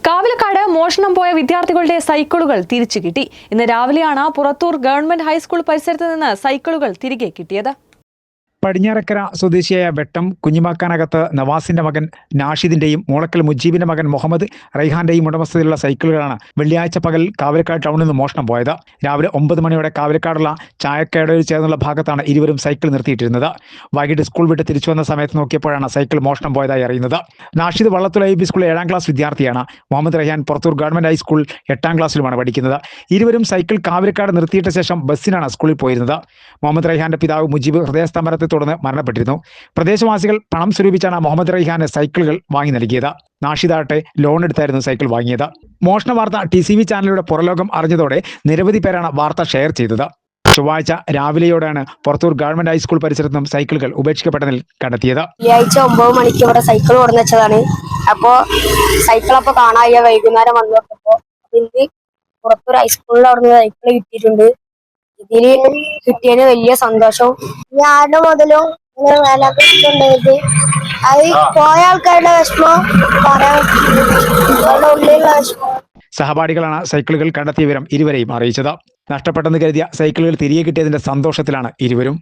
കാവിലക്കാട് മോഷണം പോയ വിദ്യാർത്ഥികളുടെ സൈക്കിളുകൾ തിരിച്ചു കിട്ടി. ഇന്ന് രാവിലെയാണ് പുറത്തൂർ ഗവൺമെന്റ് ഹൈസ്കൂൾ പരിസരത്ത് നിന്ന് സൈക്കിളുകൾ തിരികെ കിട്ടിയത്. പടിഞ്ഞാറക്കര സ്വദേശിയായ വെട്ടം കുഞ്ഞിമാക്കാനകത്ത് നവാസിന്റെ മകൻ നാഷിദിന്റെയും മൂളക്കൽ മുജീബിന്റെ മകൻ മുഹമ്മദ് റൈഹാന്റെയും ഉടമസ്ഥതയിലുള്ള സൈക്കിളുകളാണ് വെള്ളിയാഴ്ച പകൽ കാവിലക്കാട് ടൗണിൽ നിന്ന് മോഷണം പോയത്. രാവിലെ 9 മണിയോടെ കാവിലക്കാടുള്ള ചായക്കടയിൽ ചേർന്നുള്ള ഭാഗത്താണ് ഇരുവരും സൈക്കിൾ നിർത്തിയിട്ടിരുന്നത്. വൈകിട്ട് സ്കൂൾ വിട്ട് തിരിച്ചു വന്ന സമയത്ത് നോക്കിയപ്പോഴാണ് സൈക്കിൾ മോഷണം പോയതായി അറിയുന്നത്. നാഷിദ് വള്ളത്തുൽ IB സ്കൂൾ 7ാം ക്ലാസ് വിദ്യാർത്ഥിയാണ്. മുഹമ്മദ് റൈഹാൻ പുറത്തൂർ ഗവൺമെന്റ് ഹൈസ്കൂൾ 8ാം ക്ലാസ്സിലുമാണ് പഠിക്കുന്നത്. ഇരുവരും സൈക്കിൾ കാവിലക്കാട് നിർത്തിയിട്ട ശേഷം ബസ്സിനാണ് സ്കൂളിൽ പോയിരുന്നത്. മുഹമ്മദ് റൈഹാന്റെ പിതാവ് മുജീബ് ഹൃദയസ്തംഭനത്തെ തുടർന്ന് മരണപ്പെട്ടിരുന്നു. പ്രദേശവാസികൾ പണം സ്വരൂപിച്ചാണ് മുഹമ്മദ് റൈഹാന് സൈക്കിളുകൾ വാങ്ങി നൽകിയത്. നാഷിദാട്ടെ ലോൺ എടുത്തായിരുന്നു സൈക്കിൾ വാങ്ങിയത്. മോഷണ വാർത്ത TCV ചാനലിലൂടെ പുറലോകം അറിഞ്ഞതോടെ നിരവധി പേരാണ് വാർത്ത ഷെയർ ചെയ്തത്. ചൊവ്വാഴ്ച രാവിലെയോടെയാണ് പുറത്തൂർ ഗവൺമെന്റ് ഹൈസ്കൂൾ പരിസരത്തും സൈക്കിളുകൾ ഉപേക്ഷിക്കപ്പെട്ടതിൽ കണ്ടെത്തിയത്. വെള്ളിയാഴ്ച 9 മണിക്ക് ഇവിടെ സൈക്കിൾ കൊടുന്നു വെച്ചതാണ്. അപ്പോ സൈക്കിൾ കാണാൻ വൈകുന്നേരം വന്നു നോക്കിയപ്പോ ഇന്ന് പുറത്തൂർ ഹൈസ്കൂളിൽ അവിടെ സൈക്കിൾ കിട്ടിയിട്ടുണ്ട്. ഇതില് കിട്ടിയതിന് വലിയ സന്തോഷം. ഞാനും മുതലും വിലണ്ടായത് അത് പോയ ആൾക്കാരുടെ വിഷമം പറയാൻ ഉള്ളിലുള്ള വിഷമം. സഹപാഠികളാണ് സൈക്കിളുകൾ കണ്ടെത്തിയ വിവരം ഇരുവരെയും അറിയിച്ചത്. നഷ്ടപ്പെട്ടെന്ന് കരുതിയ സൈക്കിളുകൾ തിരികെ കിട്ടിയതിന്റെ സന്തോഷത്തിലാണ് ഇരുവരും.